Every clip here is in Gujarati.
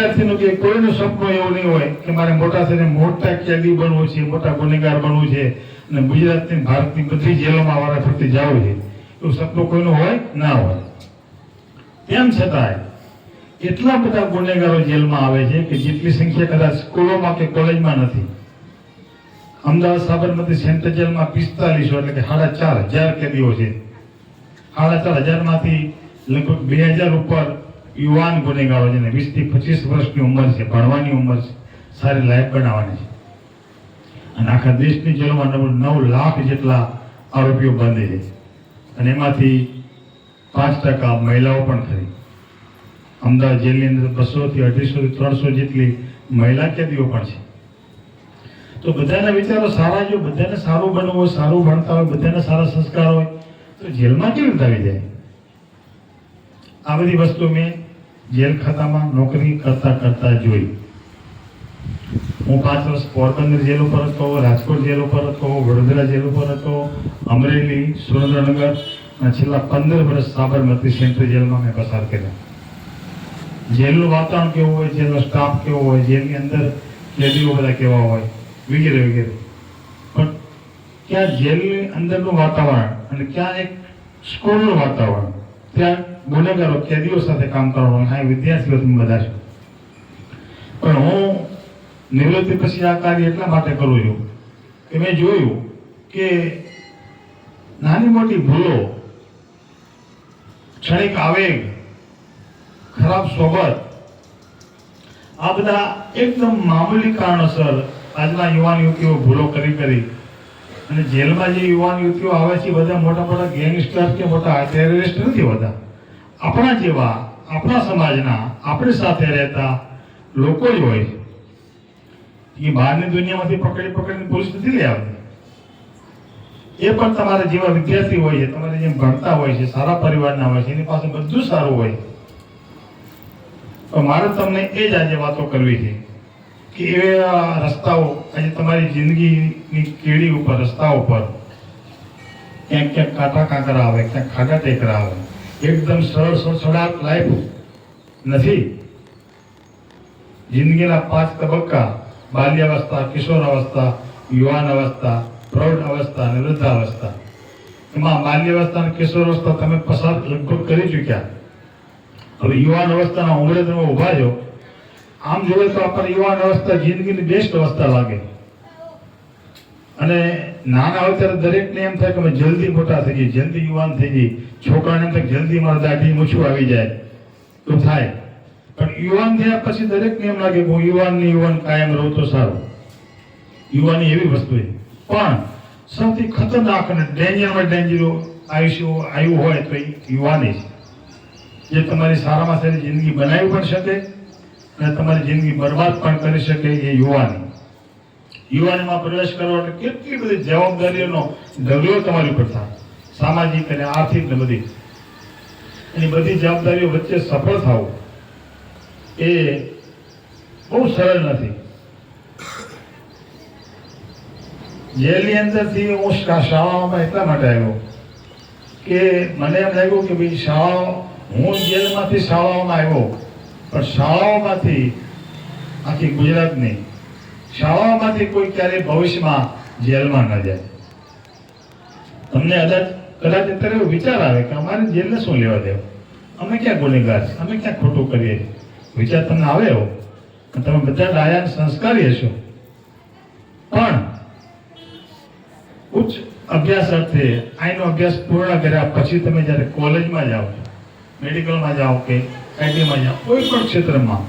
વિદ્યાર્થીનું કે કોઈનું સપનું એવું નહીં હોય કે મારે મોટા થઈને મોટા કેદી બનવું છે, મોટા ગુનેગાર બનવું છે અને ગુજરાતની ભારતની બધી જેલોમાં વારા ફરતી જવું છે, એવું સપનું કોઈનું હોય ના હોય. તેમ છતાંય એટલા બધા ગુનેગારો જેલમાં આવે છે કે જેટલી સંખ્યા કદાચ સ્કૂલોમાં કે કોલેજમાં નથી. અમદાવાદ સાબરમતી સેન્ટ્રલ જેલમાં 4500 એટલે કે 4500 કેદીઓ છે. 4500 માંથી લગભગ 2000 ઉપર યુવાન ગુનેગારો છે, 20 થી 25 વર્ષની ઉંમર છે, ભણવાની ઉંમર છે, સારી લાઈફ બનાવવાની છે. અને આખા દેશની જેલોમાં 9 લાખ જેટલા આરોપીઓ બંધ છે અને એમાંથી 5% મહિલાઓ પણ ખરી. અમદાવાદ જેલની અંદર 200 થી 250 થી 300 જેટલી મહિલા કેદીઓ પણ છે. તો બધાના વિચારો સારા, જો બધાને સારું બનવું હોય, સારું ભણતા હોય, બધાને સારા સંસ્કાર હોય તો જેલમાં કેવી રીતે આવી જાય? આ બધી વસ્તુ મેં જેલ ખાતામાં નોકરી કરતા જોઈ. હું 5 વર્ષ પોરબંદર જેલ ઉપર હતો, રાજકોટ જેલ ઉપર હતો, વડોદરા જેલ ઉપર હતો, અમરેલી, સુરેન્દ્રનગર અને છેલ્લા 15 વર્ષ સાબરમતી સેન્ટ્રલ જેલમાં મેં પસાર કર્યા. જેલનું વાતાવરણ કેવું હોય, જેલનો સ્ટાફ કેવો હોય, જેલની અંદર કેદીઓ બધા કેવા હોય વગેરે વગેરે. પણ ક્યાં જેલની અંદરનું વાતાવરણ અને ક્યાં એક સ્કૂલનું વાતાવરણ, ત્યાં ગુનેગારો કેદીઓ સાથે કામ કરવાનું, હા વિદ્યાર્થીઓ બધા છે. પણ હું નિવૃત્તિ પછી આ કાર્ય એટલા માટે કરું છું કે મેં જોયું કે નાની મોટી ભૂલો, ક્ષણિક આવેગ, ખરાબ સોબત, આ બધા એકદમ મામૂલી કારણોસર આજના યુવાન યુવતીઓ ભૂલો કરી અને જેલમાં જે યુવાન યુવતીઓ આવે છે બધા મોટા મોટા ગેંગસ્ટર કે મોટા ટેરરિસ્ટ નથી હોતા. આપણા જેવા, આપણા સમાજના, આપણી સાથે રહેતા લોકો જ હોય છે. એ બહારની દુનિયામાંથી પકડીને પોલીસ નથી લઈ આવતી. એ પણ તમારા જેવા વિદ્યાર્થી હોય છે, તમારે જેમ ભણતા હોય છે, સારા પરિવારના હોય છે, એની પાસે બધું સારું હોય. તો મારે તમને એ જ આજે વાતો કરવી છે કે એવા રસ્તાઓ આજે તમારી જિંદગીની કેડી ઉપર, રસ્તા ઉપર ક્યાંક ક્યાંક કાંટા કાંકરા આવે, ક્યાંક ખાડા ટેકરા આવે. એકદમ સરળ સડસડાટ લાઈફ નથી. જિંદગીના 5 તબક્કા, બાલ્યાવસ્થા, કિશોરાવસ્થા, યુવાન અવસ્થા, પ્રૌઢ અવસ્થા અને વૃદ્ધાવસ્થા. એમાં બાલ્યાવસ્થા અને કિશોરાવસ્થા તમે પસાર લગભગ કરી ચૂક્યા. હવે યુવાન અવસ્થાના ઉંમરે તમે ઉભા છો. આમ જોઈએ તો આપણને યુવાન અવસ્થા જિંદગીની બેસ્ટ અવસ્થા લાગે અને નાના હોય ત્યારે દરેકને એમ થાય કે અમે જલ્દી મોટા થઈ જઈએ, જલ્દી યુવાન થઈ જઈએ. છોકરાને એમ થાય જલ્દી મારા દાઢી મૂછું આવી જાય તો થાય. પણ યુવાન થયા પછી દરેકને એમ લાગે કે હું યુવાન કાયમ રહું તો સારું. યુવાની એવી વસ્તુ છે. પણ સૌથી ખતરનાક અને ડેન્જર આયુષ્ય આવ્યું હોય તો યુવાની છે, જે તમારી સારામાં સારી જિંદગી બનાવી પણ શકે અને તમારી જિંદગી બરબાદ પણ કરી શકે. એ યુવાની. યુવાનીમાં પ્રવેશ કરો એટલે કેટલી બધી જવાબદારીઓનો ઢગલો તમારી ઉપર થાય, સામાજિક અને આર્થિક ને બધી. એની બધી જવાબદારીઓ વચ્ચે સફળ થવું એ બહુ સરળ નથી. જેલની અંદરથી હું શાળાઓમાં એટલા માટે આવ્યો કે મને એમ લાગ્યું કે ભાઈ શાળાઓ, હું જેલમાંથી શાળાઓમાં આવ્યો પણ શાળાઓમાંથી, આખી ગુજરાતની શાળાઓમાંથી કોઈ ક્યારેય ભવિષ્યમાં જેલમાં ન જાય. તમને કદાચ અત્યારે એવો વિચાર આવે કે અમારે જેલને શું લેવા દેવું, અમે ક્યાં ગુનેગાર છે, અમે ક્યાં ખોટું કરીએ. વિચાર તમને આવે એવો, તમે બધા ડાયા સંસ્કારી હશો. પણ ઉચ્ચ અભ્યાસ અર્થે આઈનો અભ્યાસ પૂર્ણ કર્યા પછી તમે જ્યારે કોલેજમાં જાઓ, મેડિકલમાં જાઓ કે આઈટીમાં જાઓ, કોઈ પણ ક્ષેત્રમાં,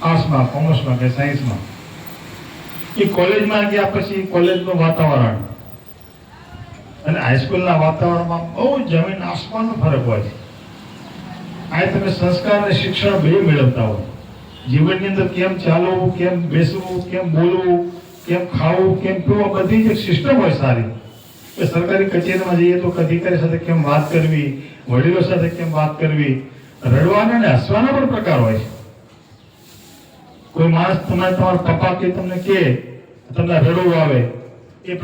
આર્ટ્સમાં, કોમર્સમાં કે સાયન્સમાં, એ કોલેજમાં ગયા પછી કોલેજનું વાતાવરણ અને હાઈસ્કૂલના વાતાવરણમાં બહુ જમીન આસમાનનો ફરક હોય છે. આ તમે સંસ્કાર અને શિક્ષણ બે મેળવતા હોય. જીવનની અંદર કેમ ચાલવું, કેમ બેસવું, કેમ બોલવું, કેમ ખાવું, કેમ પીવું, બધી જ સિસ્ટમ હોય સારી. કે સરકારી કચેરીમાં જઈએ તો અધિકારી સાથે કેમ વાત કરવી, વડીલો સાથે કેમ વાત કરવી, રડવાના અને હસવાના પણ પ્રકાર હોય છે. કોઈ માણસ તમારા પપ્પા કે તમને કે તમને રડવું આવે એ પ્રકાર